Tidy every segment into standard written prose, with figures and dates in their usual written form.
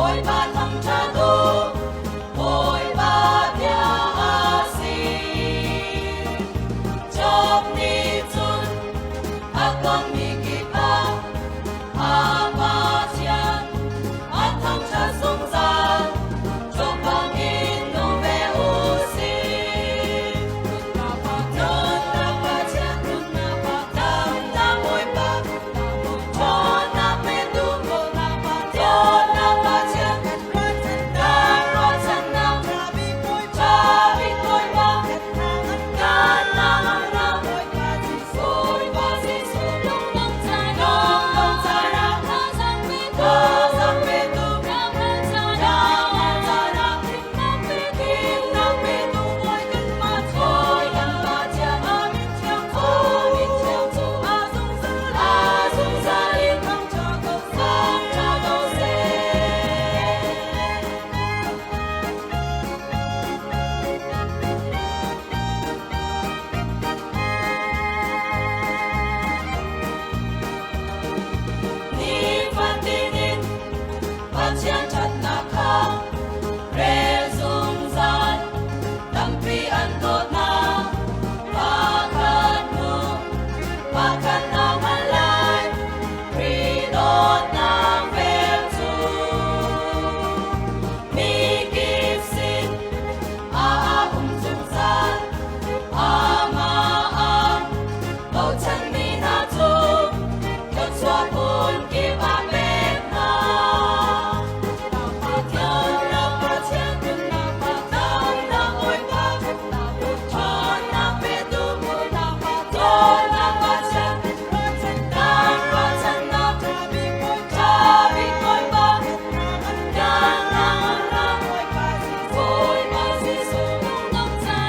ôi ba thăm cha tu ôi ba dia asi chop ni chun akon mi kipa ama chian atham cha sung san chop bang in no ve usi na pa chian na pa tam na ôi ba cho na pe tu mo na pa cho na pa chian na ro chan na cha bi koi ba na na na ôi ba si su long long cha ra tha sang pe tu na cha ra kim na pe tu ôi kan ma chian a min chiang chu a sung sa lin thang cha go se ni phan tin in pa chian chat na kha re zum zan tam pi an do na pa khan na man lai ri do na vel chu mi kip sin a zum zan a ma am lo chan mi na chu cho chua bun ki ba men na pa chian na pa tam na ôi ba cho na pe tu mu na pa cho na pa chian na ro chan na cha bi koi ba na ôi ba si su long cha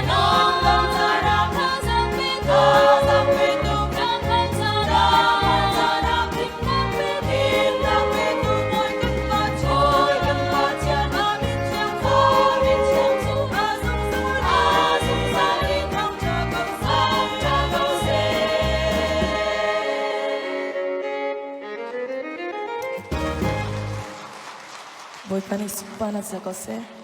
ra tha sang pe tu na kim na pe tu ôi kan ma chian a min chiang chu a sung sa lin thang cha go se Voy panis panas a coser.